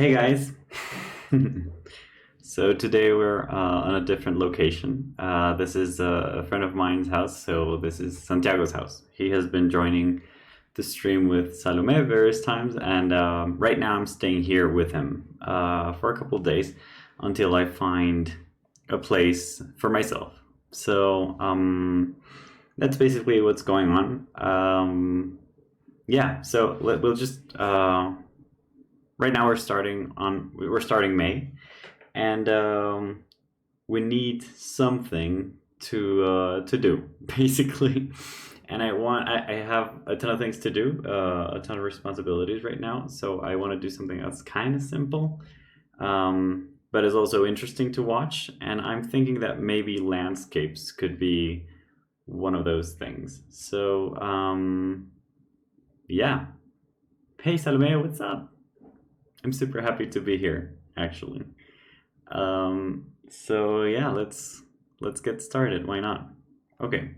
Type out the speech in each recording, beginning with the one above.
Hey guys! So today we're on a different location. This is a friend of mine's house, so this is Santiago's house. He has been joining the stream with Salome various times, and right now I'm staying here with him for a couple of days until I find a place for myself. So that's basically what's going on. Yeah, so we'll just right now we're starting May, and we need something to do basically. And I have a ton of things to do, a ton of responsibilities right now. So I want to do something that's kind of simple, but is also interesting to watch. And I'm thinking that maybe landscapes could be one of those things. So yeah. Hey Salome, what's up? I'm super happy to be here, actually. So yeah, let's get started. Why not? Okay.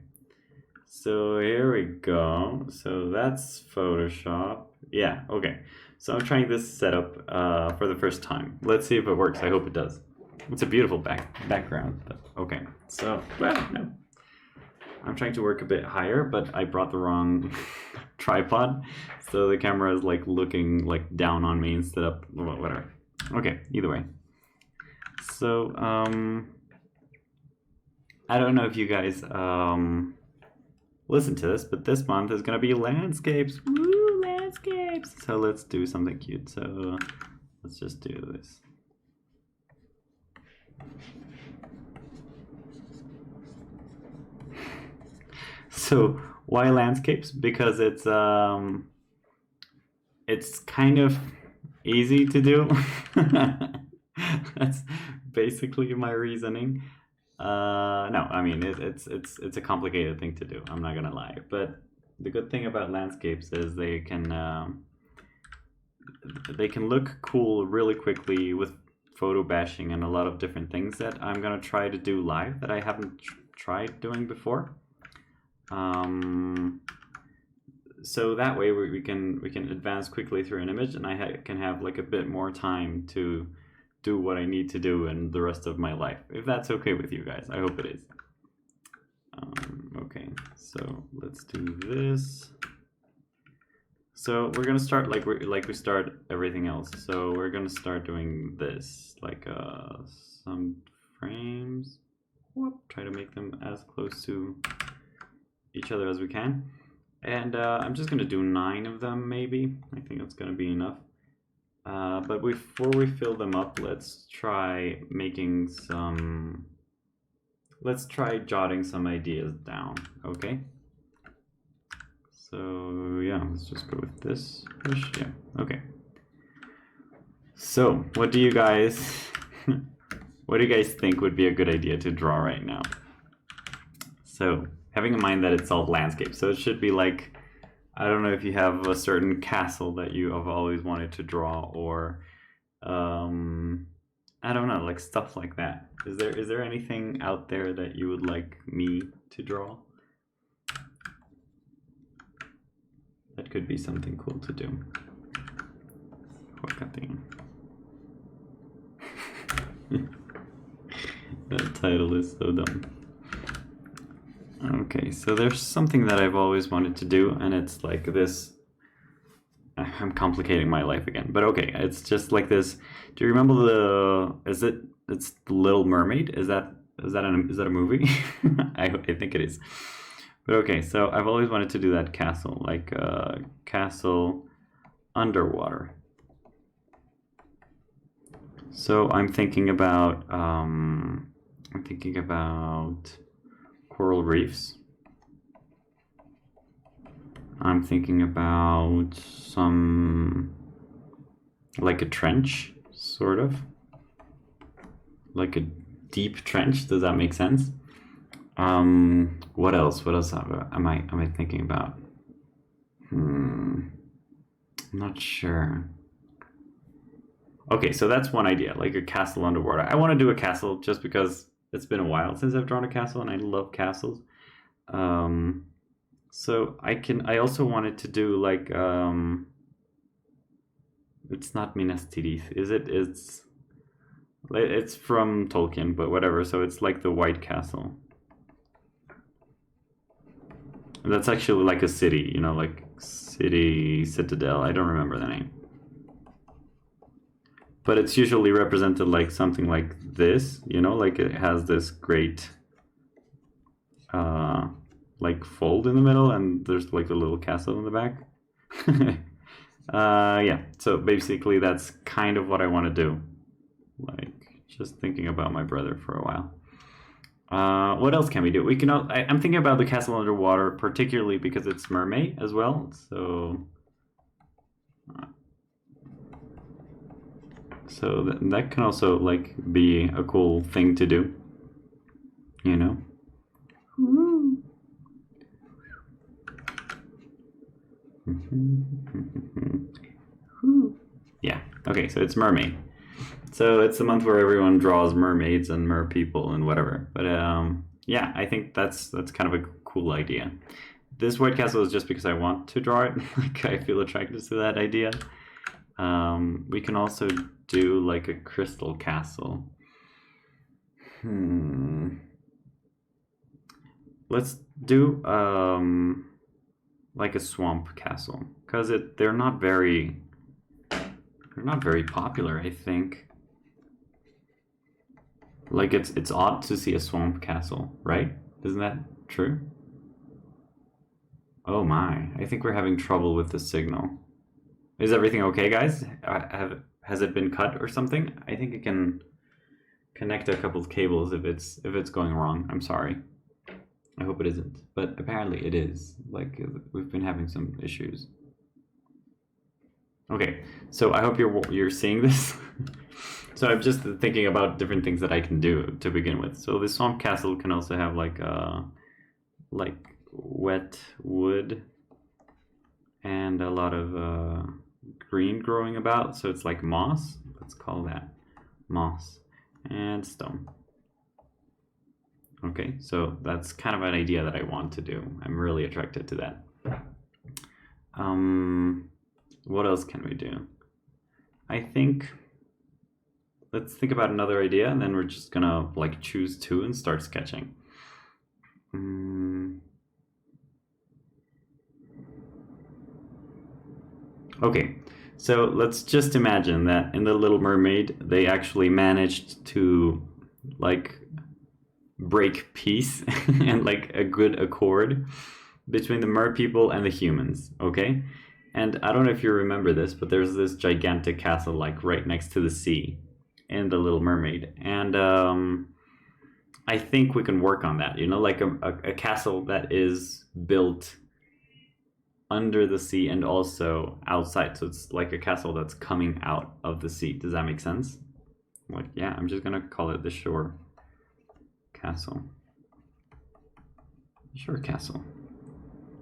So here we go. So that's Photoshop. Yeah, okay. So I'm trying this setup for the first time. Let's see if it works. I hope it does. It's a beautiful background. But okay. So, well, no. I'm trying to work a bit higher, but I brought the wrong tripod, so the camera is like looking like down on me instead of whatever. Okay, either way. So I don't know if you guys listen to this, but this month is gonna be landscapes. Woo, landscapes! So let's do something cute. So let's just do this. So why landscapes? Because it's kind of easy to do. That's basically my reasoning. No, I mean it's a complicated thing to do. I'm not gonna lie, but the good thing about landscapes is they can look cool really quickly with photo bashing and a lot of different things that I'm gonna try to do live that I haven't tried doing before. So that way we can advance quickly through an image, and I can have like a bit more time to do what I need to do in the rest of my life, if that's okay with you guys. I hope it is. Okay, so let's do this. So we're gonna start like we start everything else. So we're gonna start doing this, like some frames. Whoop, try to make them as close to each other as we can, and I'm just gonna do 9 of them maybe. I think that's gonna be enough, but before we fill them up, let's try making some, let's try jotting some ideas down. Okay, so yeah, let's just go with this push. Yeah, okay. So what do you guys think would be a good idea to draw right now? So having in mind that it's all landscape, so it should be like, I don't know if you have a certain castle that you have always wanted to draw, or I don't know, like stuff like that. Is there anything out there that you would like me to draw? That could be something cool to do. That title is so dumb. Okay, so there's something that I've always wanted to do, and it's like this. I'm complicating my life again, but okay, it's just like this. Do you remember it's the Little Mermaid? Is that a movie? I think it is. But okay, so I've always wanted to do that castle, like castle underwater. So I'm thinking about coral reefs. I'm thinking about some, like a trench, sort of. Like a deep trench, does that make sense? What else? What else am I thinking about? I'm not sure. Okay, so that's one idea, like a castle underwater. I want to do a castle just because it's been a while since I've drawn a castle, and I love castles. So I also wanted to do like It's not Minas Tirith, is it? It's from Tolkien, but whatever. So it's like the White Castle. That's actually like a city, you know, like Citadel. I don't remember the name. But it's usually represented like something like this, you know, like it has this great like fold in the middle, and there's like a little castle in the back. Yeah, so basically that's kind of what I want to do. Like, just thinking about my brother for a while. What else can we do? We can. I'm thinking about the castle underwater, particularly because it's Mermay as well. So that can also like be a cool thing to do. You know. Yeah. Okay. So it's Mermay. So it's the month where everyone draws mermaids and mer people and whatever. But yeah, I think that's kind of a cool idea. This White Castle is just because I want to draw it. Like I feel attracted to that idea. We can also do like a crystal castle. Let's do like a swamp castle, because they're not very popular, I think. Like it's odd to see a swamp castle, right? Isn't that true? Oh my, I think we're having trouble with the signal. Is everything okay, guys? Has it been cut or something? I think it can connect a couple of cables if it's going wrong. I'm sorry. I hope it isn't, but apparently it is. Like we've been having some issues. Okay, so I hope you're seeing this. So I'm just thinking about different things that I can do to begin with. So this swamp castle can also have like wet wood and a lot of green growing about. So it's like moss. Let's call that moss and stone. Okay, so that's kind of an idea that I want to do. I'm really attracted to that. What else can we do? I think let's think about another idea, and then we're just gonna like choose two and start sketching. Okay, so let's just imagine that in The Little Mermaid, they actually managed to like break peace and like a good accord between the mer people and the humans, okay? And I don't know if you remember this, but there's this gigantic castle like right next to the sea in The Little Mermaid. And I think we can work on that, you know, like a castle that is built under the sea and also outside. So it's like a castle that's coming out of the sea. Does that make sense? Like, yeah, I'm just gonna call it the Shore Castle. Shore Castle.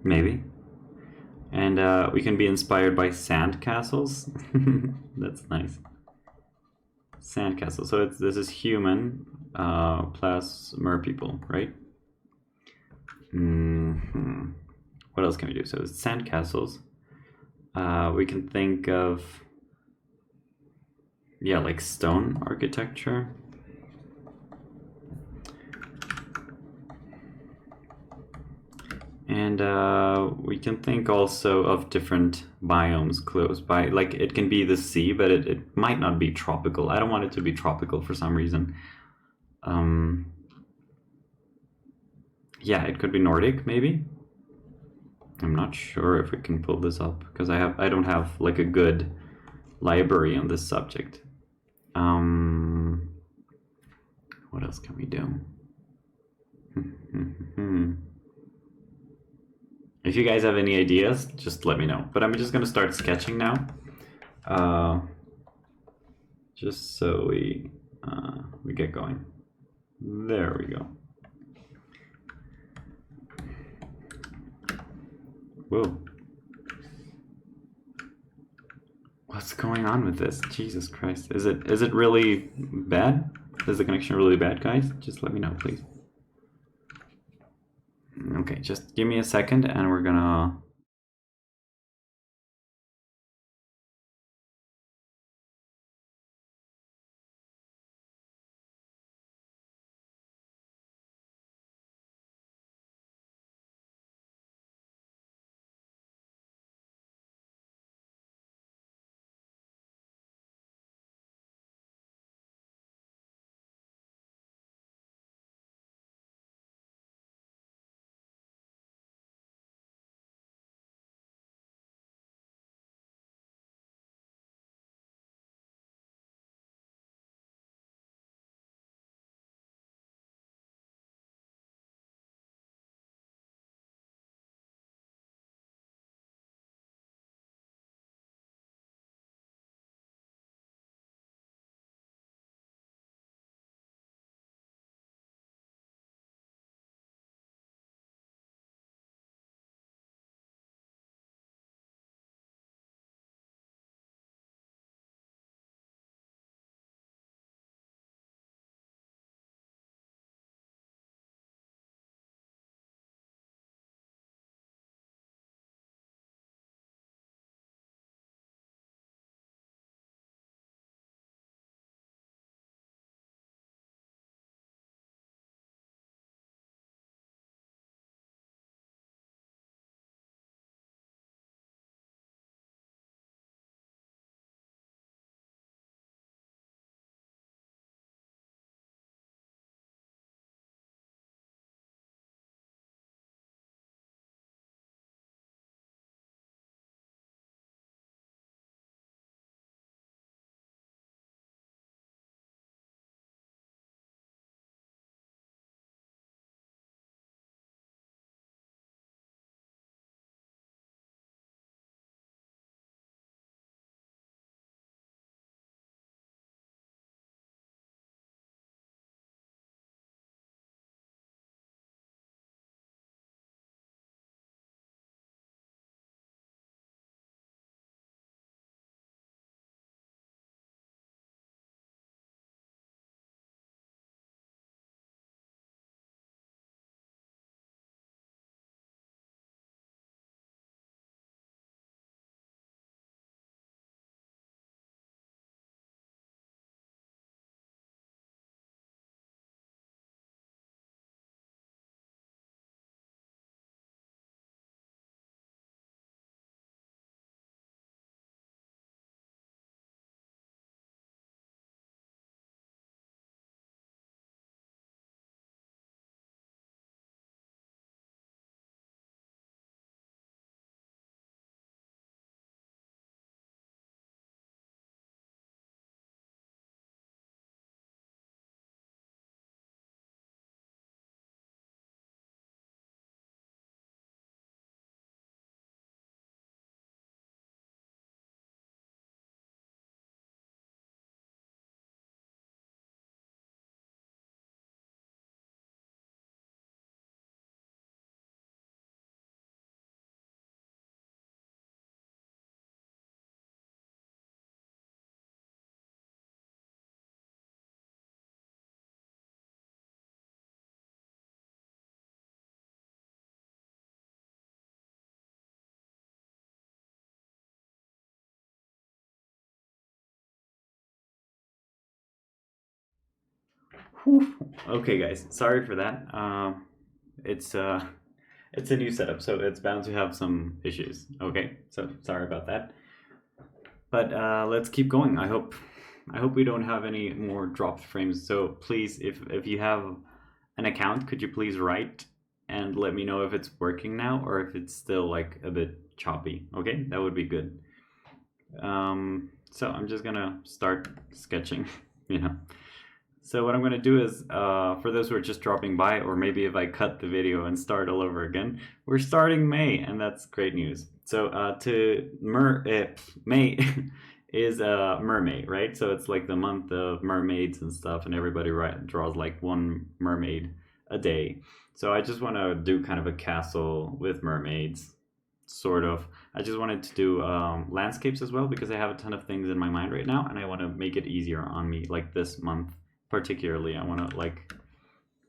Maybe. And we can be inspired by sand castles. That's nice. Sand castle. So this is human plus mer people, right? What else can we do? So it's sand castles. We can think of, yeah, like stone architecture. And we can think also of different biomes close by. Like it can be the sea, but it might not be tropical. I don't want it to be tropical for some reason. Yeah, it could be Nordic, maybe. I'm not sure if we can pull this up because I don't have like a good library on this subject. What else can we do? If you guys have any ideas, just let me know. But I'm just gonna start sketching now, just so we get going. There we go. Whoa. What's going on with this? Jesus Christ. Is it really bad? Is the connection really bad, guys? Just let me know, please. Okay, just give me a second and we're gonna Whew. Okay, guys, sorry for that. It's a new setup, so it's bound to have some issues. Okay, so sorry about that. But let's keep going. I hope we don't have any more dropped frames. So please, if you have an account, could you please write and let me know if it's working now or if it's still like a bit choppy. Okay, that would be good. So I'm just gonna start sketching, you know. So what I'm gonna do is, for those who are just dropping by, or maybe if I cut the video and start all over again, we're starting May, and that's great news. So May is Mermay, right? So it's like the month of mermaids and stuff, and everybody draws like one mermaid a day. So I just want to do kind of a castle with mermaids, sort of. I just wanted to do landscapes as well because I have a ton of things in my mind right now, and I want to make it easier on me, like this month particularly. I want to like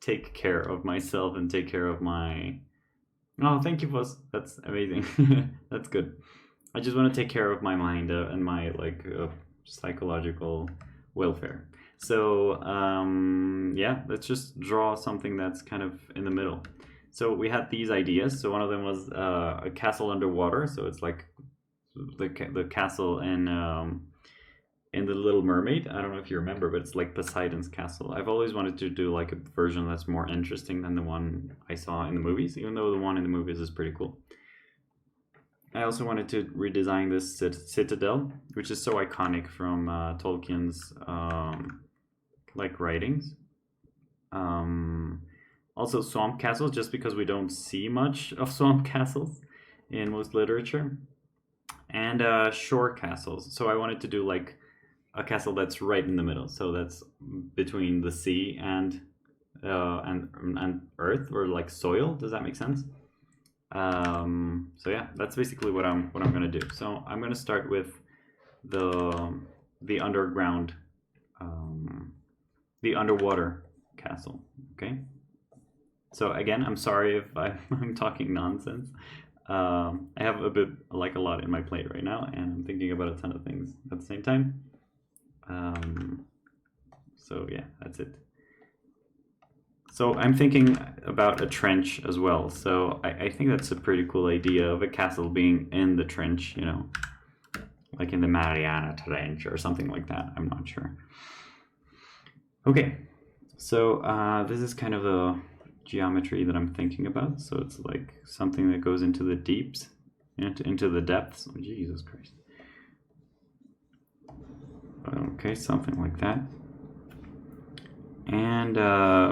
take care of myself and take care of my... Oh, thank you, boss. That's amazing. That's good. I just want to take care of my mind and my like psychological welfare. So yeah, let's just draw something that's kind of in the middle. So we had these ideas. So one of them was a castle underwater. So it's like the castle in The Little Mermaid. I don't know if you remember, but it's like Poseidon's castle. I've always wanted to do like a version that's more interesting than the one I saw in the movies, even though the one in the movies is pretty cool. I also wanted to redesign this citadel, which is so iconic from Tolkien's like writings. Also swamp castles, just because we don't see much of swamp castles in most literature. And shore castles. So I wanted to do like a castle that's right in the middle. So that's between the sea and earth, or like soil. Does that make sense? So yeah, that's basically what I'm gonna do. So I'm gonna start with the underground, the underwater castle. Okay. So again, I'm sorry if I'm talking nonsense. I have a lot in my plate right now, and I'm thinking about a ton of things at the same time. So yeah, that's it. So I'm thinking about a trench as well. So I think that's a pretty cool idea of a castle being in the trench, you know, like in the Mariana Trench or something like that. I'm not sure. Okay, so this is kind of the geometry that I'm thinking about. So it's like something that goes into the deeps, into the depths. Oh, Jesus Christ. Okay, something like that. And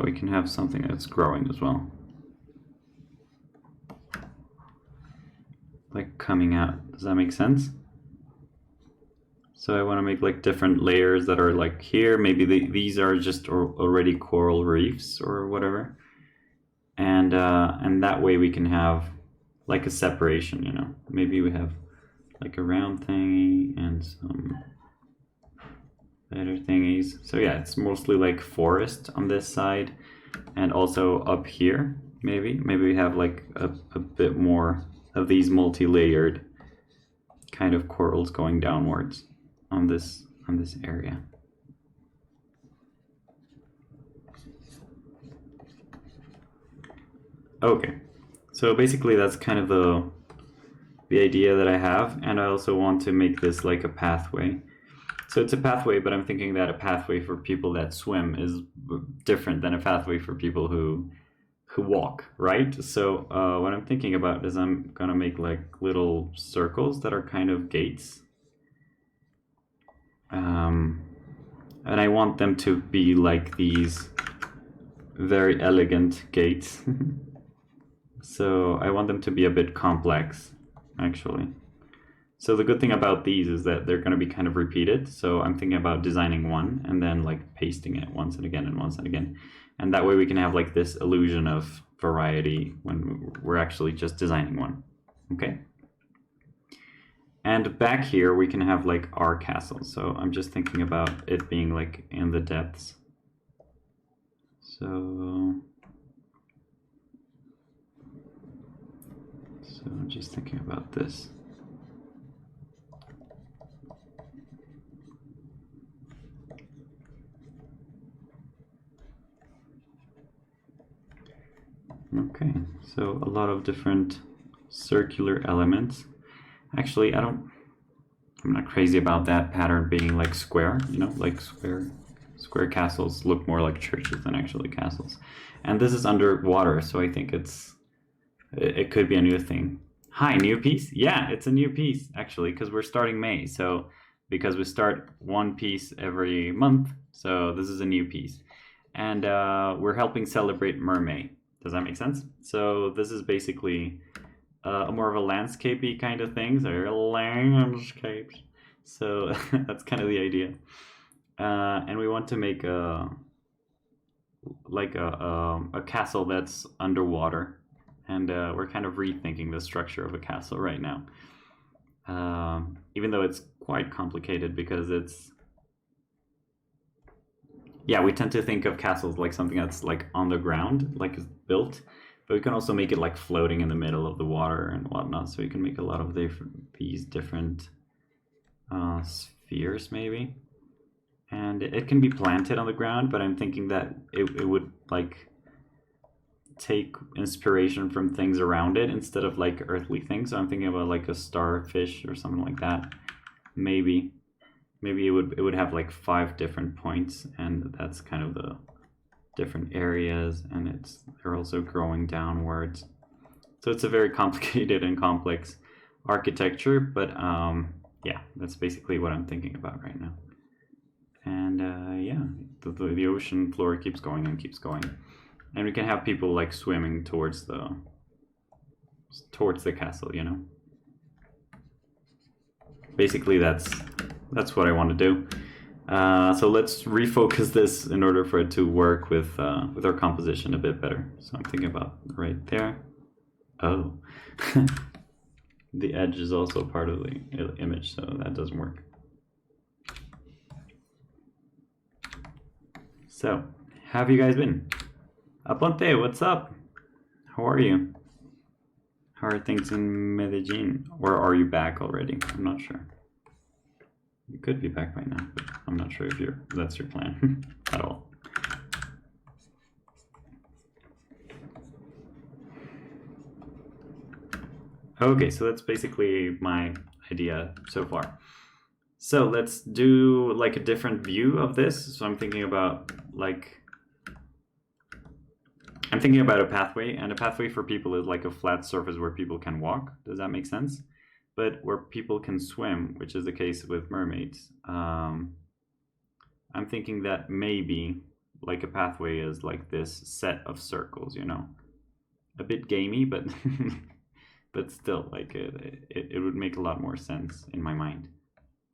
we can have something that's growing as well. Like coming out. Does that make sense? So I want to make like different layers that are like here. Maybe these are just already coral reefs or whatever. And that way we can have like a separation, you know. Maybe we have like a round thingy and some better thingies. So yeah, it's mostly like forest on this side, and also up here maybe we have like a bit more of these multi-layered kind of corals going downwards on this area. Okay, so basically that's kind of the idea that I have, and I also want to make this like a pathway. So it's a pathway, but I'm thinking that a pathway for people that swim is different than a pathway for people who walk, right? So what I'm thinking about is I'm gonna make like little circles that are kind of gates. And I want them to be like these very elegant gates. So I want them to be a bit complex, actually. So the good thing about these is that they're going to be kind of repeated. So I'm thinking about designing one and then like pasting it once and again and once and again. And that way we can have like this illusion of variety when we're actually just designing one. Okay. And back here we can have like our castle. So I'm just thinking about it being like in the depths. So I'm just thinking about this. So a lot of different circular elements. Actually, I'm not crazy about that pattern being like square, you know, like square castles look more like churches than actually castles. And this is underwater, so I think it could be a new thing. Hi, new piece? Yeah, it's a new piece actually, because we're starting May. So because we start one piece every month, so this is a new piece. And we're helping celebrate Mermay. Does that make sense? So this is basically more of a landscapey kind of thing. So landscapes. So that's kind of the idea. And we want to make a castle that's underwater. And we're kind of rethinking the structure of a castle right now. Even though it's quite complicated because it's... Yeah, we tend to think of castles like something that's like on the ground, like it's built. But we can also make it like floating in the middle of the water and whatnot. So you can make a lot of these different spheres maybe. And it can be planted on the ground, but I'm thinking that it would like take inspiration from things around it instead of like earthly things. So I'm thinking about like a starfish or something like that. Maybe it would have like 5 different points, and that's kind of the different areas, and they're also growing downwards. So it's a very complicated and complex architecture, but yeah, that's basically what I'm thinking about right now. And yeah, the ocean floor keeps going and keeps going, and we can have people like swimming towards the castle, you know. Basically, that's what I want to do. So let's refocus this in order for it to work with our composition a bit better. So I'm thinking about right there. Oh, the edge is also part of the image, so that doesn't work. So, how have you guys been? Aponte, what's up? How are you? How are things in Medellin? Or are you back already? I'm not sure. You could be back by now, but I'm not sure if that's your plan at all. Okay, so that's basically my idea so far. So let's do like a different view of this. So I'm thinking about a pathway, and a pathway for people is like a flat surface where people can walk. Does that make sense? But where people can swim, which is the case with mermaids. I'm thinking that maybe like a pathway is like this set of circles, you know, a bit gamey, but but still like it would make a lot more sense in my mind.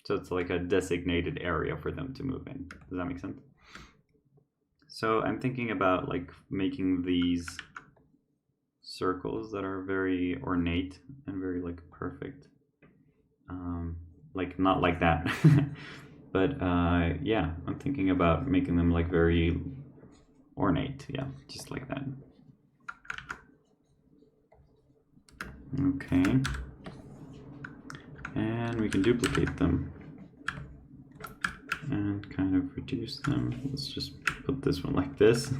So it's like a designated area for them to move in. Does that make sense? So I'm thinking about like making these circles that are very ornate and very like perfect. Like not like that. But yeah, I'm thinking about making them like very ornate. Yeah, just like that. Okay. And we can duplicate them and kind of reduce them. Let's just put this one like this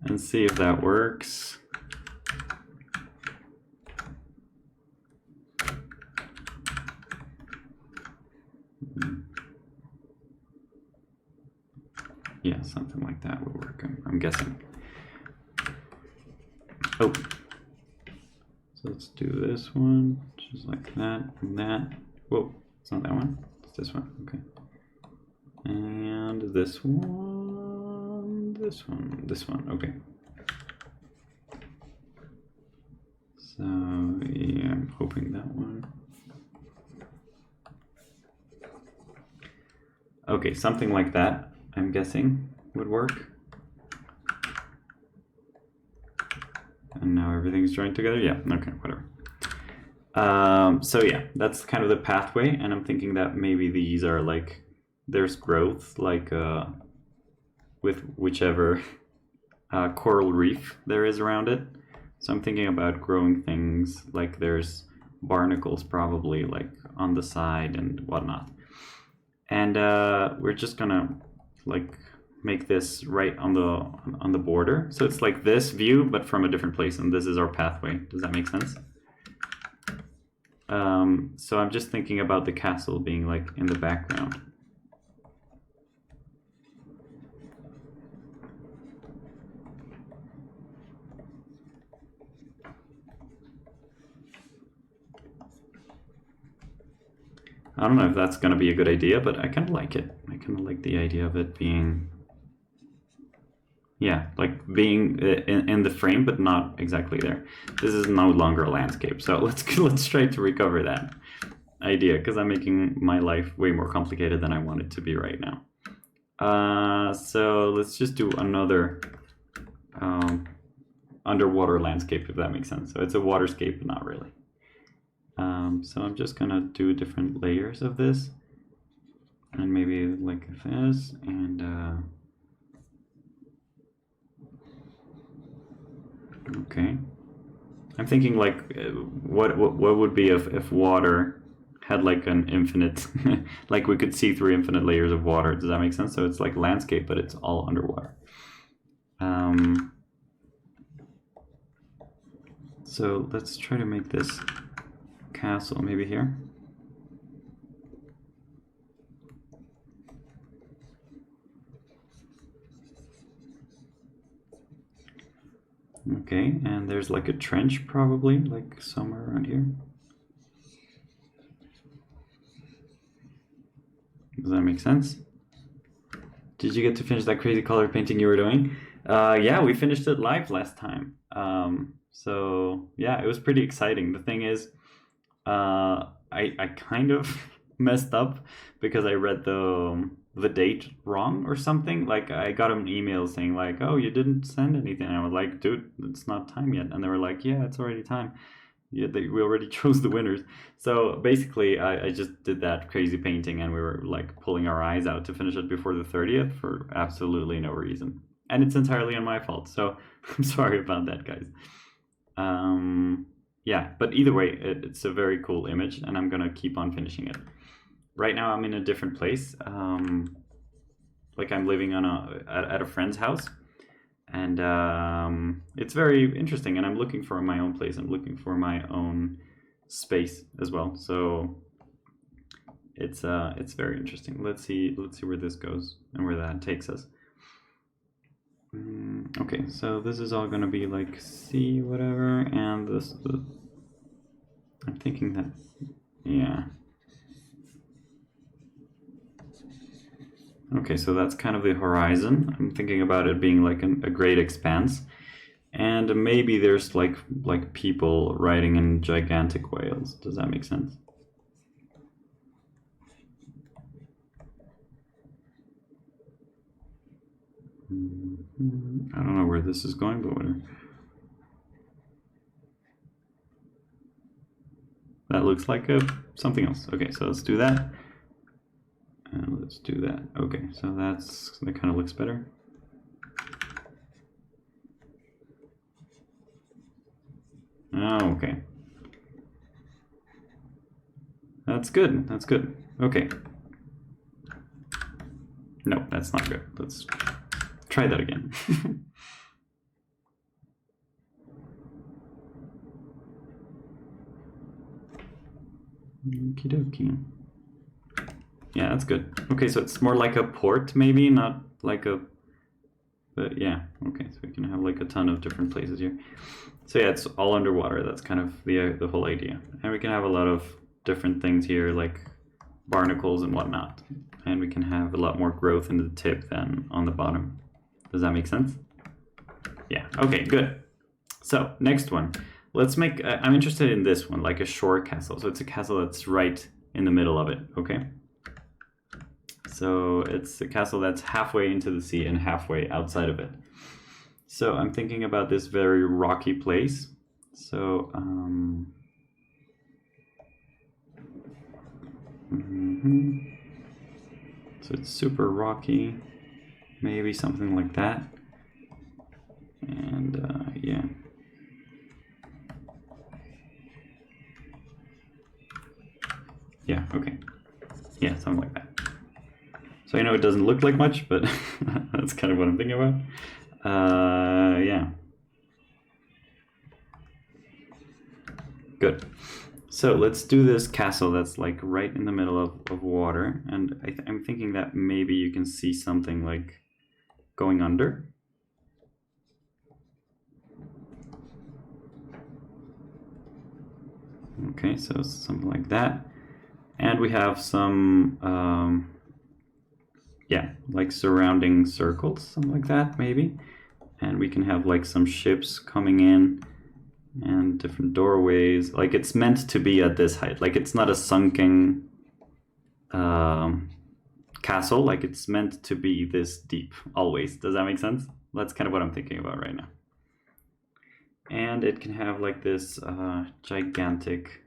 and see if that works. Yeah, something like that would work, I'm guessing. Oh, so let's do this one, just like that and that. Whoa, it's not that one, it's this one, okay. And this one, this one, this one, okay. So yeah, I'm hoping that one. Okay, something like that, I'm guessing, would work. And now everything's joined together? Yeah, okay, whatever. So yeah, that's kind of the pathway, and I'm thinking that maybe these are like, there's growth, like with whichever coral reef there is around it. So I'm thinking about growing things, like there's barnacles probably like on the side and whatnot. And we're just gonna like make this right on the border. So it's like this view, but from a different place, and this is our pathway. Does that make sense? So I'm just thinking about the castle being like in the background. I don't know if that's going to be a good idea, but I kind of like it. I kind of like the idea of it being, yeah, like being in the frame, but not exactly there. This is no longer a landscape, so let's try to recover that idea, because I'm making my life way more complicated than I want it to be right now. So let's just do another underwater landscape, if that makes sense. So it's a waterscape, but not really. So I'm just gonna do different layers of this, and maybe like this, and okay. I'm thinking like what would be if water had like an infinite, like we could see through infinite layers of water. Does that make sense? So it's like landscape, but it's all underwater. So let's try to make this castle maybe here. Okay, and there's like a trench probably, like somewhere around here. Does that make sense? Did you get to finish that crazy color painting you were doing? Yeah, we finished it live last time. So yeah, it was pretty exciting. The thing is, I kind of messed up because I read the date wrong or something. Like I got an email saying like, oh, you didn't send anything. And I was like, dude, it's not time yet. And they were like, yeah, it's already time. Yeah, we already chose the winners. So basically I just did that crazy painting, and we were like pulling our eyes out to finish it before the 30th for absolutely no reason. And it's entirely on my fault. So I'm sorry about that, guys. Yeah, but either way, it's a very cool image, and I'm gonna keep on finishing it. Right now I'm in a different place. Like I'm living on at a friend's house, and it's very interesting, and I'm looking for my own place. I'm looking for my own space as well. So it's very interesting. Let's see where this goes and where that takes us. Okay, so this is all gonna be like C whatever, and this I'm thinking that, yeah. Okay, so that's kind of the horizon. I'm thinking about it being like a great expanse, and maybe there's like people riding in gigantic whales. Does that make sense? I don't know where this is going, but whatever. That looks like something else. Okay, so let's do that. And let's do that. Okay, so that kind of looks better. Oh, okay. That's good. That's good. Okay. No, that's not good. Let's try that again. Okie dokie. Yeah, that's good. Okay, so it's more like a port, maybe, not like a... But yeah, okay, so we can have like a ton of different places here. So yeah, it's all underwater. That's kind of the whole idea. And we can have a lot of different things here, like barnacles and whatnot. And we can have a lot more growth in the tip than on the bottom. Does that make sense? Yeah, okay, good. So, next one. Let's make, I'm interested in this one, like a shore castle. So it's a castle that's right in the middle of it, okay? So it's a castle that's halfway into the sea and halfway outside of it. So I'm thinking about this very rocky place. So, so it's super rocky, maybe something like that. And yeah. Yeah, okay. Yeah, something like that. So I know it doesn't look like much, but that's kind of what I'm thinking about. Yeah. Good. So let's do this castle that's like right in the middle of water. And I'm thinking that maybe you can see something like going under. Okay, so something like that. And we have some, yeah, like surrounding circles, something like that, maybe. And we can have like some ships coming in and different doorways. Like it's meant to be at this height. Like it's not a sunken castle. Like it's meant to be this deep always. Does that make sense? That's kind of what I'm thinking about right now. And it can have like this gigantic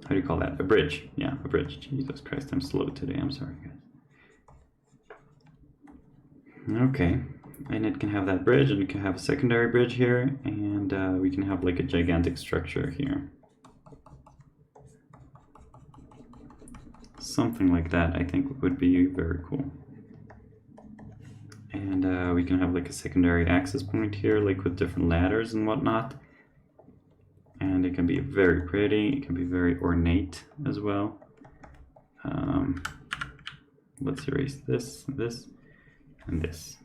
how do you call that? A bridge. Yeah, a bridge. Jesus Christ, I'm slow today. I'm sorry, guys. Okay, and it can have that bridge, and it can have a secondary bridge here, and we can have like a gigantic structure here. Something like that, I think, would be very cool. And we can have like a secondary access point here, like with different ladders and whatnot. And it can be very pretty, it can be very ornate as well. Let's erase this, this, and this.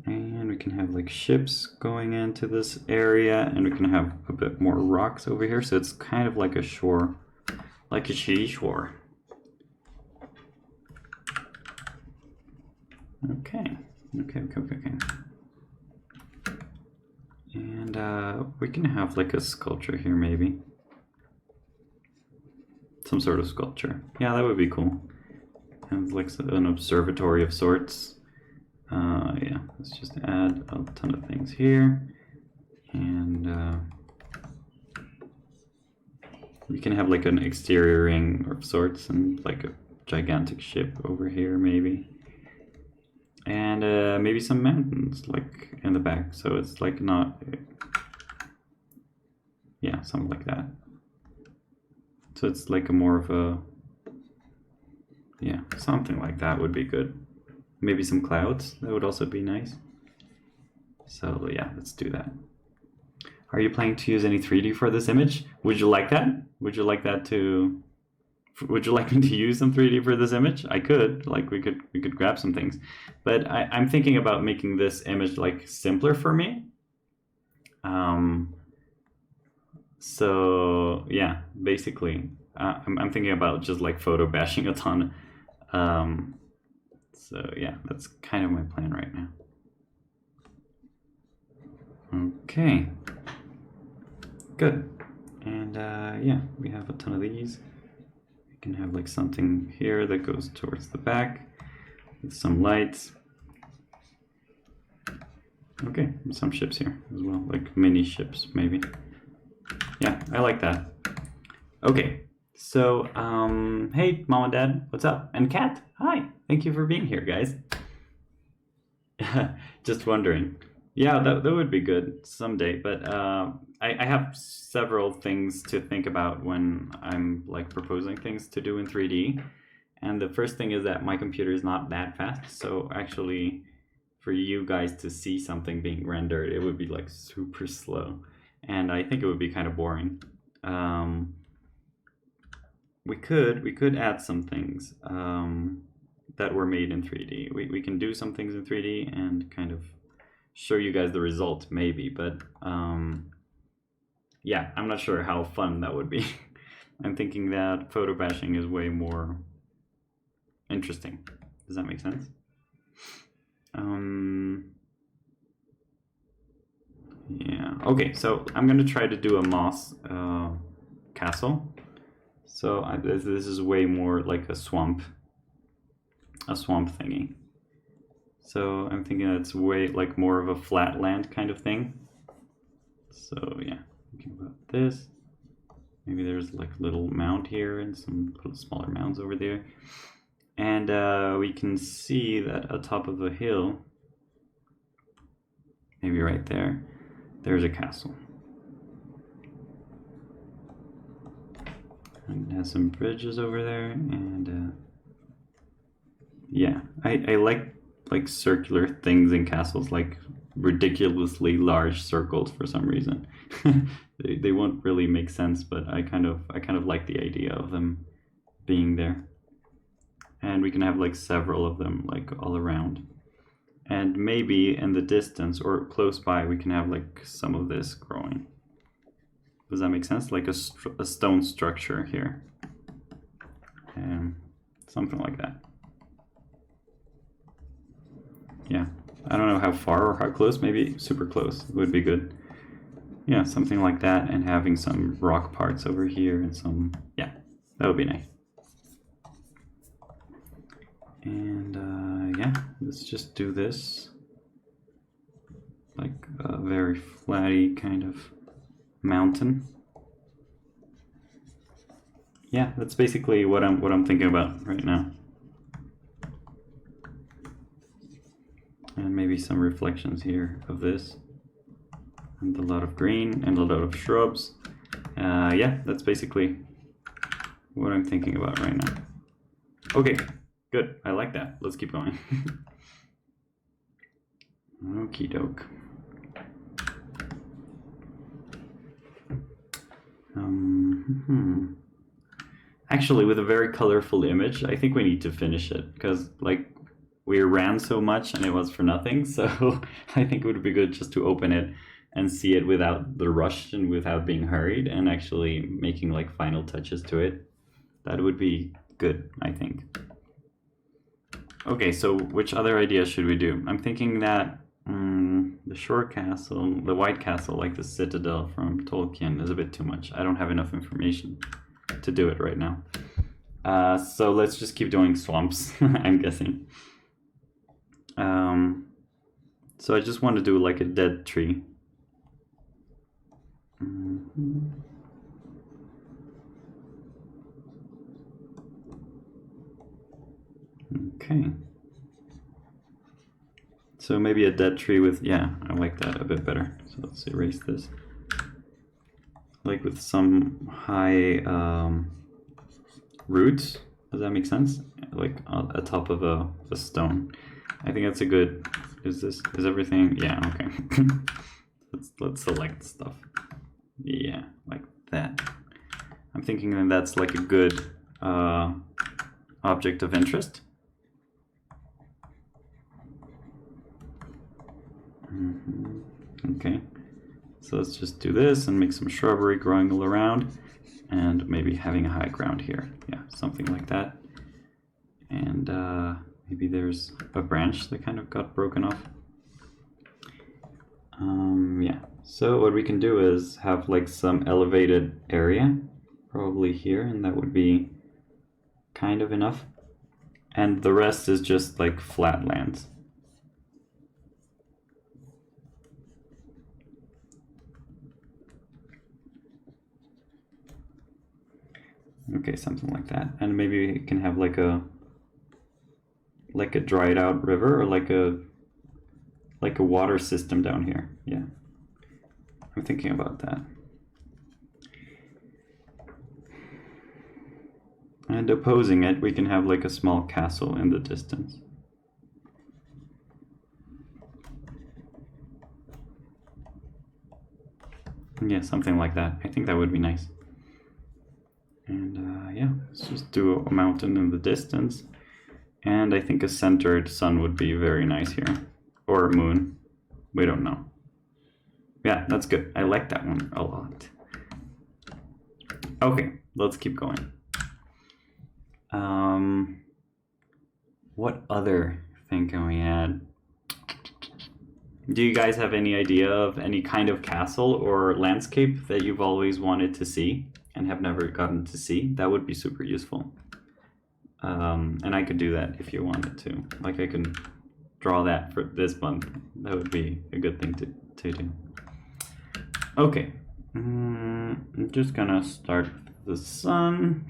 And we can have like ships going into this area, and we can have a bit more rocks over here, so it's kind of like a shore, like a seashore. Okay. And we can have like a sculpture here, maybe. Some sort of sculpture. Yeah, that would be cool. And like an observatory of sorts. Yeah, let's just add a ton of things here. And we can have like an exterior ring of sorts and like a gigantic ship over here, maybe. And maybe some mountains like in the back, so it's like not, yeah, something like that. So it's like a more of a, yeah, something like that would be good. Maybe some clouds, that would also be nice. So yeah, let's do that. Are you planning to use any 3D for this image? Would you like that? Would you like that to? Would you like me to use some 3D for this image? I could, like we could grab some things, but I'm thinking about making this image like simpler for me. So yeah, basically, I'm thinking about just like photo bashing a ton. So yeah, that's kind of my plan right now. Okay, good. And yeah, we have a ton of these. We can have like something here that goes towards the back with some lights. Okay, and some ships here as well, like mini ships maybe. Yeah, I like that. Okay, so hey, Mom and Dad, what's up? And Kat, hi, thank you for being here, guys. Just wondering. Yeah, that would be good someday, but I have several things to think about when I'm like proposing things to do in 3D. And the first thing is that my computer is not that fast, so actually for you guys to see something being rendered, it would be like super slow. And I think it would be kind of boring. We could add some things that were made in 3D. We can do some things in 3D and kind of show you guys the result maybe, but yeah, I'm not sure how fun that would be. I'm thinking that photo bashing is way more interesting. Does that make sense? Yeah, okay, so I'm gonna try to do a moss castle. So this is way more like a swamp thingy. So I'm thinking it's way like more of a flat land kind of thing. So yeah, thinking about this. Maybe there's like a little mound here and some little smaller mounds over there. And we can see that atop of a hill, maybe right there, there's a castle. And it has some bridges over there, and yeah, I like circular things in castles, like ridiculously large circles for some reason. They won't really make sense, but I kind of like the idea of them being there. And we can have like several of them like all around. And maybe in the distance or close by we can have like some of this growing. Does that make sense? Like a stone structure here. Something like that. Yeah, I don't know how far or how close, maybe super close would be good. Yeah, something like that, and having some rock parts over here and some, yeah, that would be nice. And yeah, let's just do this. Like a very flatty kind of mountain. Yeah, that's basically what I'm thinking about right now. And maybe some reflections here of this. And a lot of green and a lot of shrubs. Yeah, that's basically what I'm thinking about right now. Okay, good. I like that. Let's keep going. Okie doke. Actually, with a very colorful image, I think we need to finish it because, like, we ran so much and it was for nothing. So I think it would be good just to open it and see it without the rush and without being hurried, and actually making like final touches to it. That would be good, I think. Okay, so which other ideas should we do? I'm thinking that the shore castle, the white castle, like the citadel from Tolkien, is a bit too much. I don't have enough information to do it right now. So let's just keep doing swamps, I'm guessing. So I just want to do like a dead tree. Okay. So maybe a dead tree with, yeah, I like that a bit better. So let's erase this. Like with some high roots. Does that make sense? Like atop of a stone. I think that's a good. Is everything? Yeah. Okay. let's select stuff. Yeah, like that. I'm thinking that that's like a good object of interest. Okay. So let's just do this and make some shrubbery growing all around, and maybe having a high ground here. Yeah, something like that. And maybe there's a branch that kind of got broken off. Yeah, so what we can do is have like some elevated area, probably here, and that would be kind of enough. And the rest is just like flat lands. Okay, something like that. And maybe we can have like a dried out river, or like a water system down here. Yeah, I'm thinking about that. And opposing it, we can have like a small castle in the distance. Yeah, something like that. I think that would be nice. And yeah, let's just do a mountain in the distance. And I think a centered sun would be very nice here. Or a moon. We don't know. Yeah, that's good. I like that one a lot. Okay, let's keep going. What other thing can we add? Do you guys have any idea of any kind of castle or landscape that you've always wanted to see and have never gotten to see? That would be super useful. And I could do that if you wanted to. Like I can draw that for this month. That would be a good thing to do. Okay. I'm just gonna start with the sun.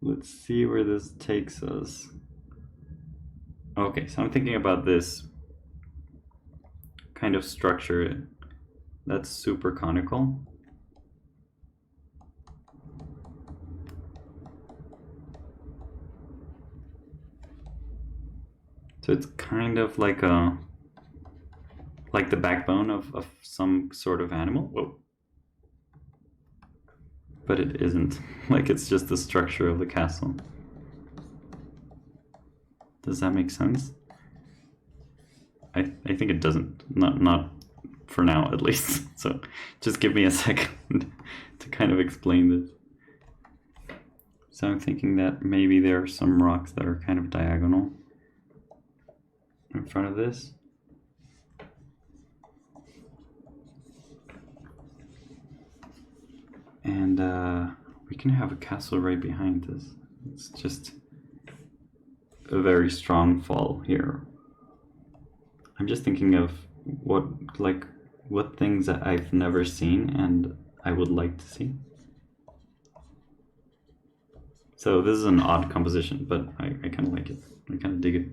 Let's see where this takes us. Okay, so I'm thinking about this kind of structure that's super conical. So it's kind of like the backbone of some sort of animal. Whoa. But it isn't. Like, it's just the structure of the castle. Does that make sense? I think it doesn't. Not for now, at least. So just give me a second to kind of explain this. So I'm thinking that maybe there are some rocks that are kind of diagonal in front of this. And we can have a castle right behind this. It's just a very strong fall here. I'm just thinking of what things that I've never seen and I would like to see. So this is an odd composition, but I kind of like it. I kind of dig it.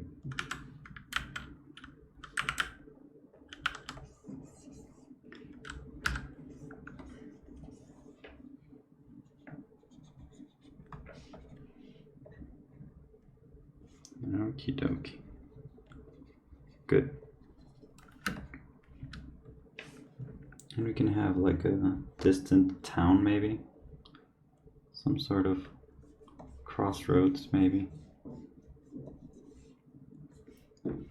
Okie dokie. Good. And we can have like a distant town, maybe. Some sort of crossroads, maybe.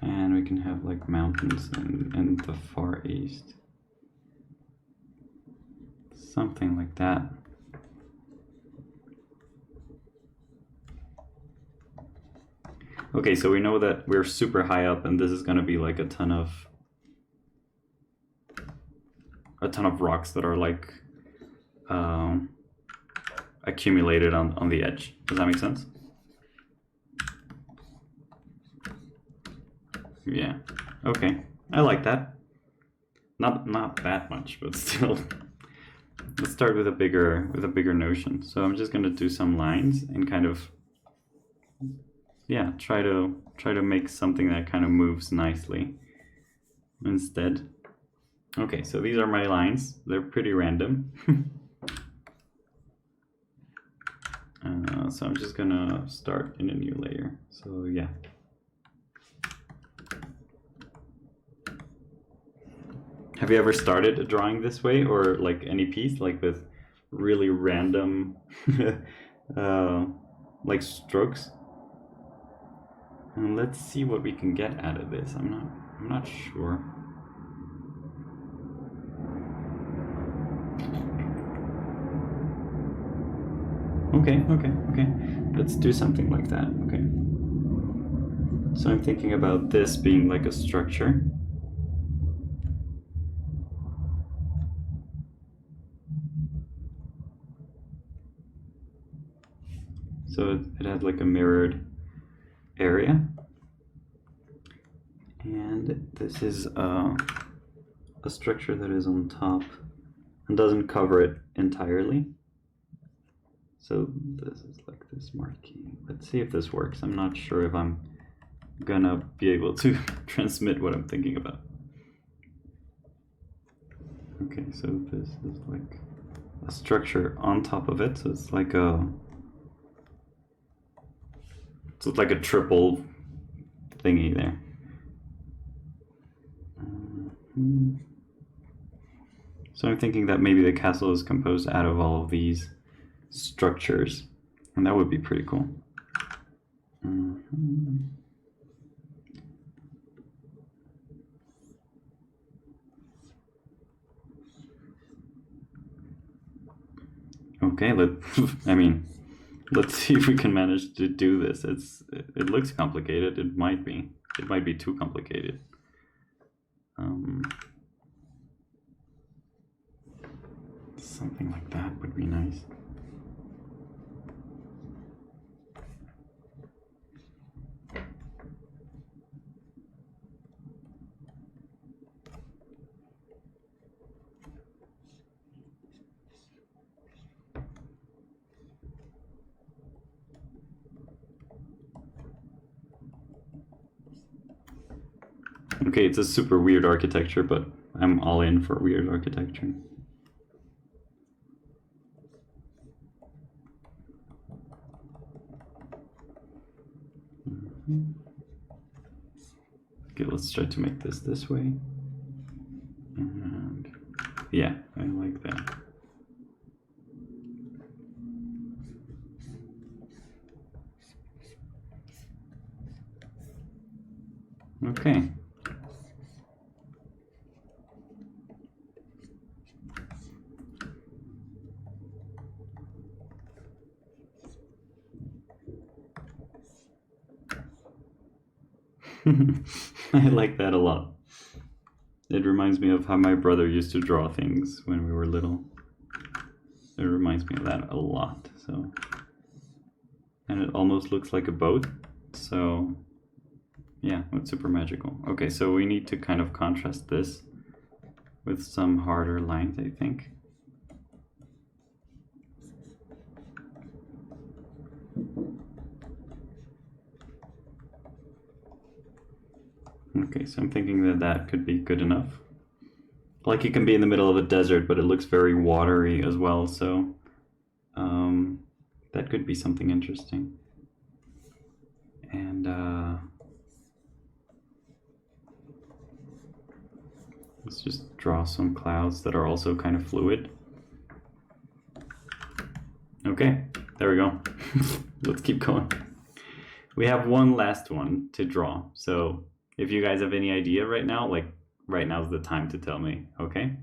And we can have like mountains in the far east. Something like that. Okay, so we know that we're super high up and this is going to be like a ton of rocks that are like accumulated on the edge. Does that make sense? Yeah. Okay. I like that. Not that much, but still. Let's start with a bigger notion. So I'm just gonna do some lines and kind of, yeah, try to make something that kind of moves nicely instead. Okay, so these are my lines. They're pretty random. So I'm just gonna start in a new layer. So yeah. Have you ever started a drawing this way, or like any piece, like with really random like strokes? And let's see what we can get out of this. I'm not sure. Okay. Let's do something like that. Okay. So I'm thinking about this being like a structure. So it has like a mirrored area. And this is a structure that is on top and doesn't cover it entirely. So this is like this marquee. Let's see if this works. I'm not sure if I'm gonna be able to transmit what I'm thinking about. Okay, so this is like a structure on top of it. So it's like a triple thingy there. So I'm thinking that maybe the castle is composed out of all of these structures, and that would be pretty cool. Okay, let's see if we can manage to do this. It looks complicated. It might be too complicated. Something like that would be nice. Okay, it's a super weird architecture, but I'm all in for weird architecture. Okay, let's try to make this way. And yeah, I like that. Okay. I like that a lot. It reminds me of how my brother used to draw things when we were little. It reminds me of that a lot. So, and it almost looks like a boat. So yeah, it's super magical. Okay, so we need to kind of contrast this with some harder lines, I think. Okay, so I'm thinking that that could be good enough. Like it can be in the middle of a desert, but it looks very watery as well, so that could be something interesting. And let's just draw some clouds that are also kind of fluid. Okay, there we go. Let's keep going. We have one last one to draw, so if you guys have any idea right now, like right now's the time to tell me, okay?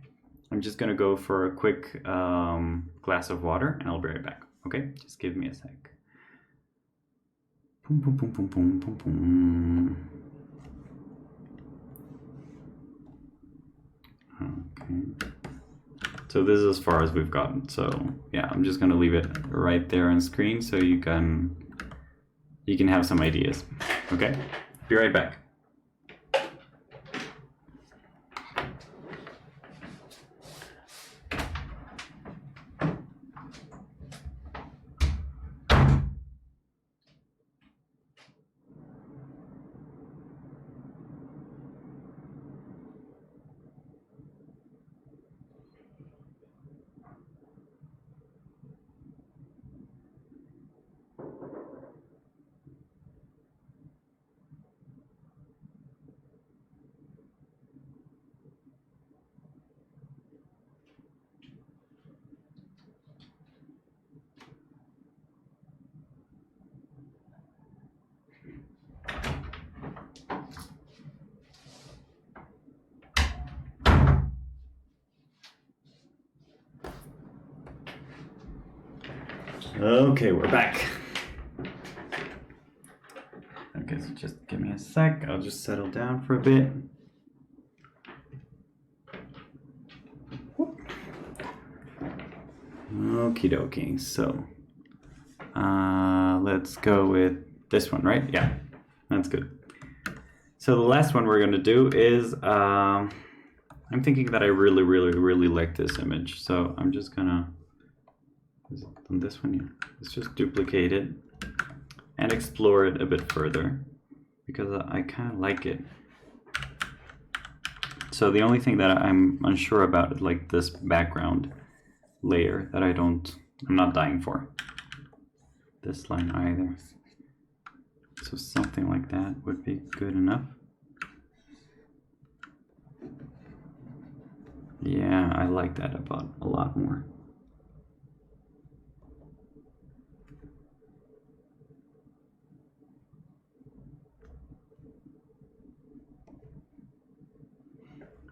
I'm just gonna go for a quick glass of water and I'll be right back, okay? Just give me a sec. Boom, boom, boom, boom, boom, boom, boom. Okay. So this is as far as we've gotten. So yeah, I'm just gonna leave it right there on screen so you can have some ideas, okay? Be right back. Okay, we're back. Okay, so just give me a sec. I'll just settle down for a bit. Okie dokie. So let's go with this one, right? Yeah, that's good. So the last one we're gonna do is I'm thinking that I really like this image. So I'm just gonna, is it on this one? Yeah. Let's just duplicate it and explore it a bit further because I kind of like it. So the only thing that I'm unsure about is like this background layer that I'm not dying for. This line either. So something like that would be good enough. Yeah, I like that about a lot more.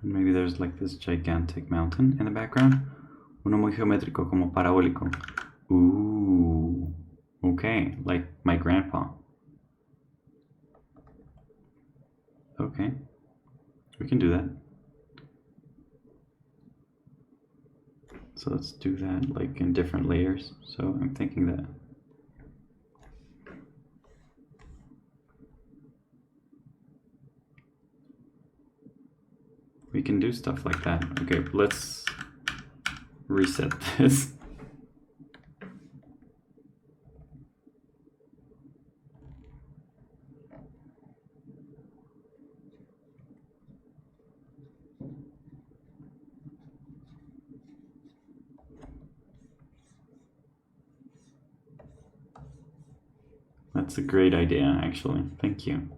Maybe there's like this gigantic mountain in the background. Uno muy geométrico, como parabólico. Ooh, okay, like my grandpa. Okay, we can do that. So let's do that like in different layers. So I'm thinking that we can do stuff like that. Okay, let's reset this. That's a great idea, actually. Thank you.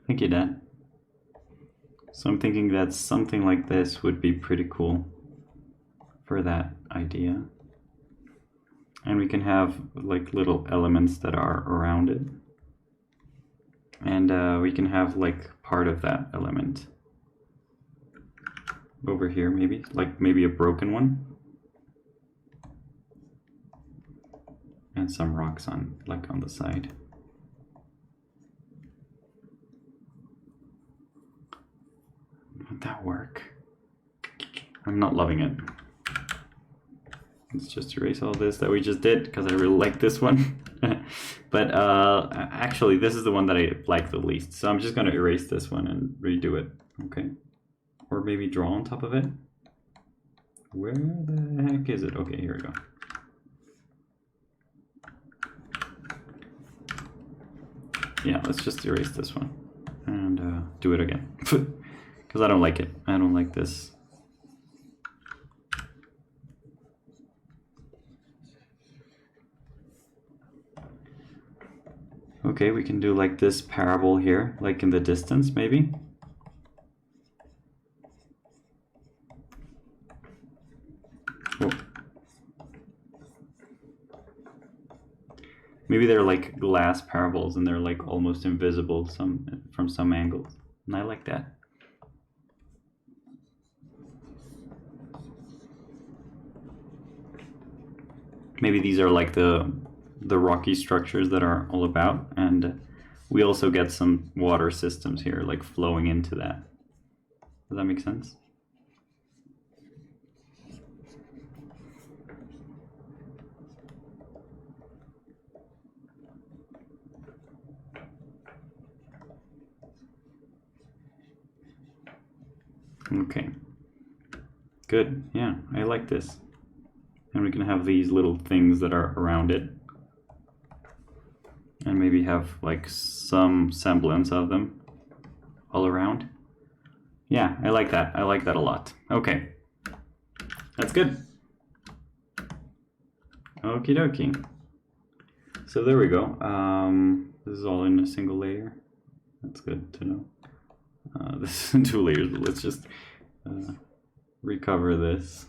Thank you, Dad. So I'm thinking that something like this would be pretty cool for that idea. And we can have like little elements that are around it. And we can have like part of that element over here, maybe, like maybe a broken one. And some rocks on, like on the side. Would that work? I'm not loving it. Let's just erase all this that we just did because I really like this one. But actually, this is the one that I like the least. So I'm just going to erase this one and redo it. Okay. Or maybe draw on top of it. Where the heck is it? Okay, here we go. Yeah, let's just erase this one and do it again. Because I don't like it. I don't like this. Okay, we can do like this parable here, like in the distance, maybe. Oh. Maybe they're like glass parables and they're like almost invisible from some angles. And I like that. Maybe these are like the rocky structures that are all about, and we also get some water systems here like flowing into that. Does that make sense? Okay, good. Yeah, I like this. And we can have these little things that are around it. And maybe have like some semblance of them all around. Yeah, I like that. I like that a lot. Okay, that's good. Okie dokie. So there we go. This is all in a single layer. That's good to know. This is in 2 layers, but let's just recover this.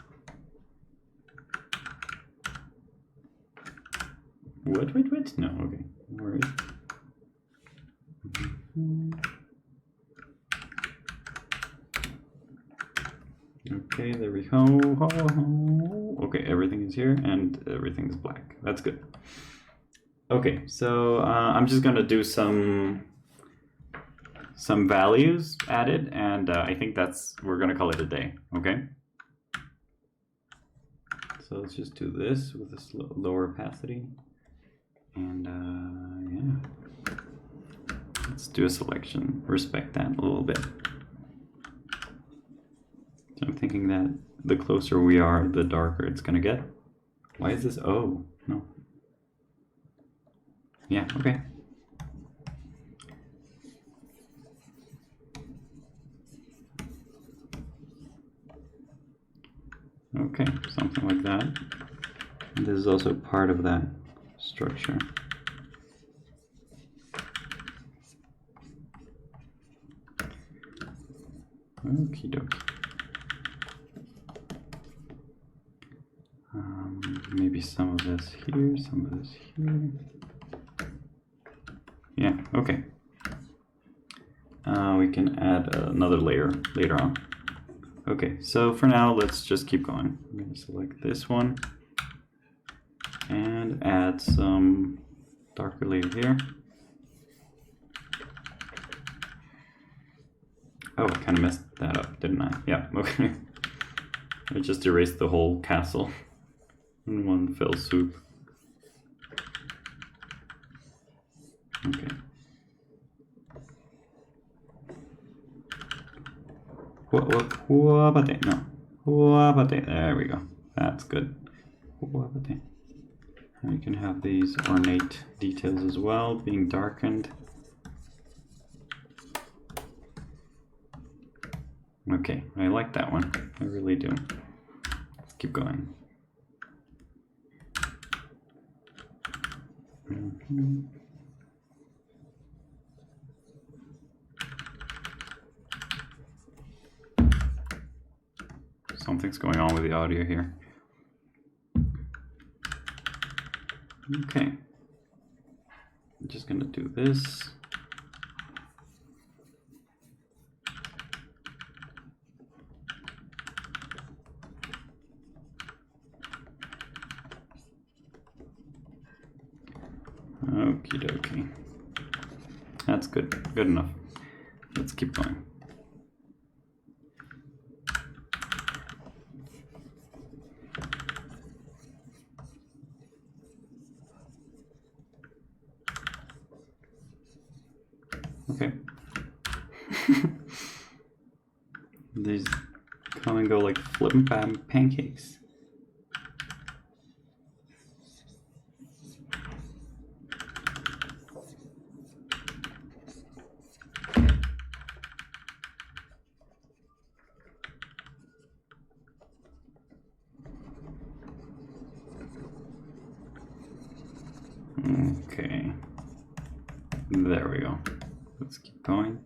What? No, okay. No worries. Okay, there we go. Okay, everything is here and everything is black. That's good. Okay, so I'm just gonna do some values added, and I think we're gonna call it a day. Okay. So let's just do this with a lower opacity. And yeah, let's do a selection, respect that a little bit. So I'm thinking that the closer we are, the darker it's gonna get. Why is this? Oh, no. Yeah, okay. Okay, something like that. And this is also part of that structure. Okie dokie. Maybe some of this here, some of this here. Yeah, okay. We can add another layer later on. Okay, so for now, let's just keep going. I'm going to select this one and add some darker layer here. Oh, I kind of messed that up, didn't I? Yeah, okay. I just erased the whole castle in one fell swoop. Okay. No. There we go. That's good. And you can have these ornate details as well, being darkened. Okay, I like that one. I really do. Let's keep going. Something's going on with the audio here. Okay. I'm just gonna do this. Okie dokie. That's good. Good enough. Let's keep going. Okay. These come and go like flippin' pancakes. Okay. There we go. Let's keep going.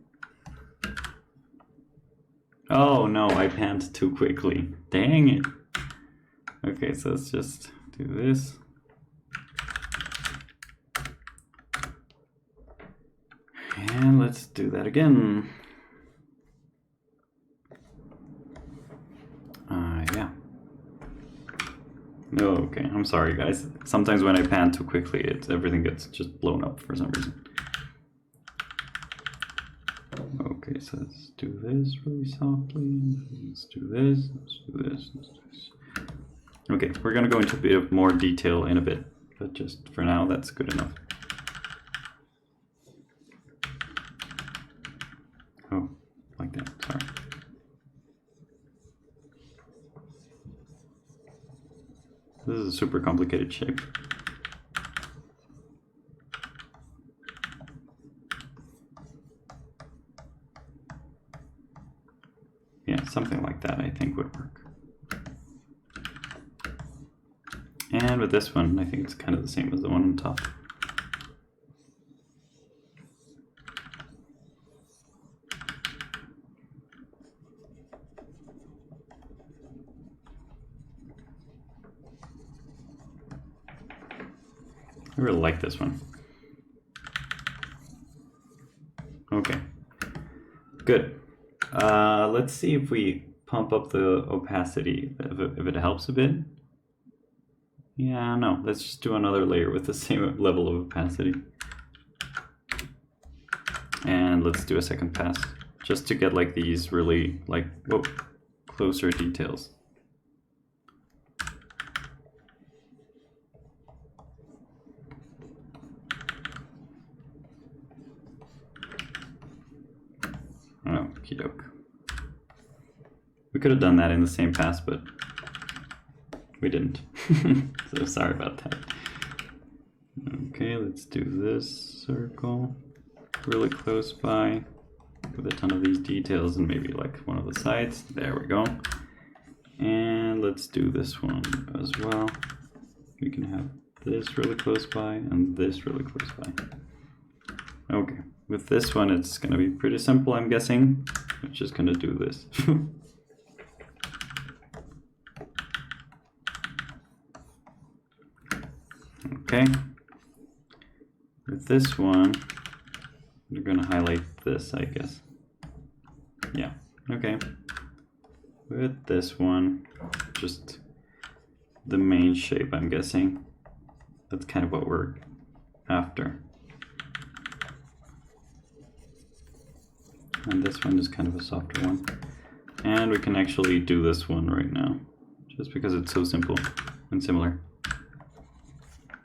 Oh no, I panned too quickly. Dang it. Okay, so let's just do this. And let's do that again. Yeah. Okay, I'm sorry guys. Sometimes when I pan too quickly, everything gets just blown up for some reason. Okay, so let's do this really softly. Let's do this. Let's do this. Let's do this. Okay, we're gonna go into a bit of more detail in a bit, but just for now, that's good enough. Oh, like that. Sorry. This is a super complicated shape. Yeah, something like that I think would work. And with this one, I think it's kind of the same as the one on top. I really like this one. Okay, good. Let's see if we pump up the opacity, if it helps a bit. Yeah, no, let's just do another layer with the same level of opacity. And let's do a second pass, just to get like these really, like, whoa, closer details. Okie doke. We could have done that in the same pass, but we didn't. So sorry about that. Okay, let's do this circle really close by with a ton of these details and maybe like one of the sides. There we go. And let's do this one as well. We can have this really close by and this really close by. Okay, with this one it's gonna be pretty simple, I'm guessing. I'm just gonna do this. Okay, with this one, we're gonna highlight this, I guess. Yeah, okay. With this one, just the main shape, I'm guessing. That's kind of what we're after. And this one is kind of a softer one. And we can actually do this one right now, just because it's so simple and similar.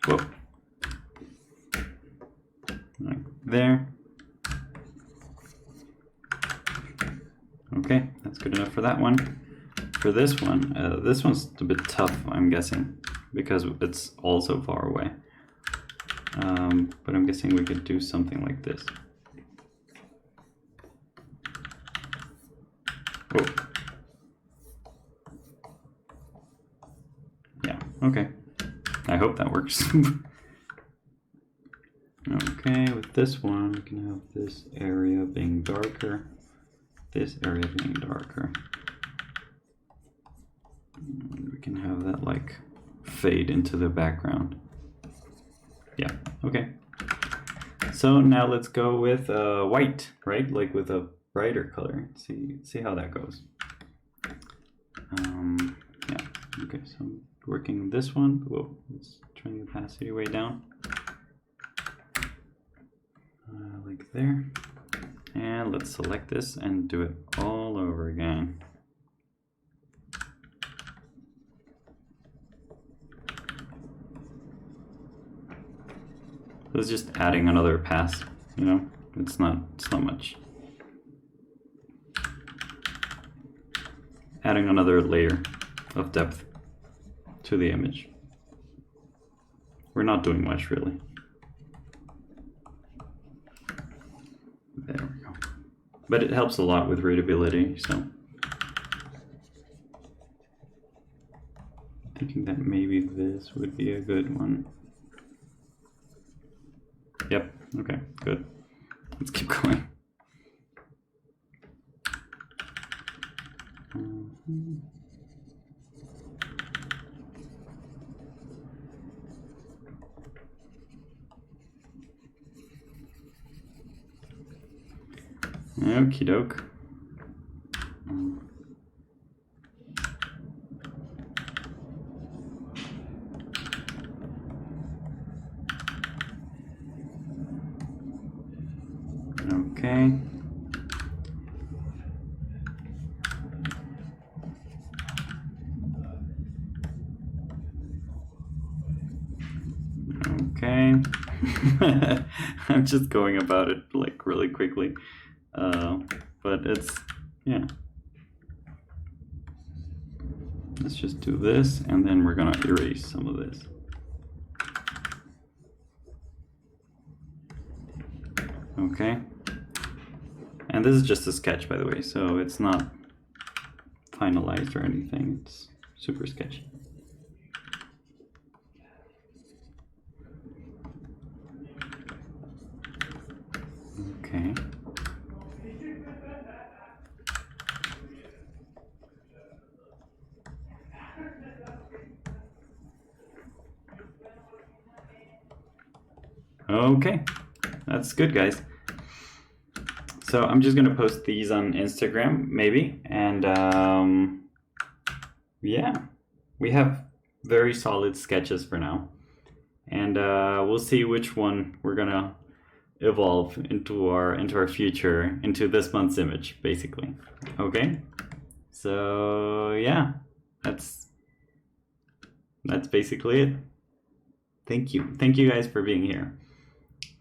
Whoa. Right there. Okay, that's good enough for that one. For this one's a bit tough, I'm guessing, because it's also far away. But I'm guessing we could do something like this. Whoa. Yeah, okay. I hope that works. Okay, with this one, we can have this area being darker, this area being darker. We can have that like fade into the background. Yeah, okay. So now let's go with white, right? Like with a brighter color. See how that goes. Yeah, okay, so I'm working this one. Whoa, let's turn the opacity way down. Like there. And let's select this and do it all over again. It's just adding another pass, you know? It's not much. Adding another layer of depth to the image. We're not doing much really. There we go. But it helps a lot with readability, so. Thinking that maybe this would be a good one. Yep, okay, good. Let's keep going. Okie doke. Okay. Okay. I'm just going about it like really quickly. But it's, yeah. Let's just do this and then we're gonna erase some of this. Okay. And this is just a sketch, by the way, so it's not finalized or anything. It's super sketchy. Okay. Okay, that's good, guys. So I'm just gonna post these on Instagram, maybe, and yeah, we have very solid sketches for now, and we'll see which one we're gonna evolve into our future, into this month's image, basically. Okay, so yeah, that's basically it. Thank you guys for being here.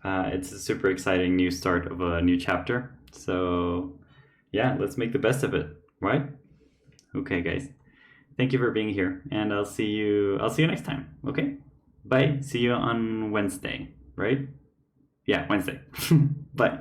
It's a super exciting new start of a new chapter. So yeah, let's make the best of it, right? Okay, guys. Thank you for being here, and I'll see you next time. Okay? Bye. See you on Wednesday, right? Yeah, Wednesday. Bye.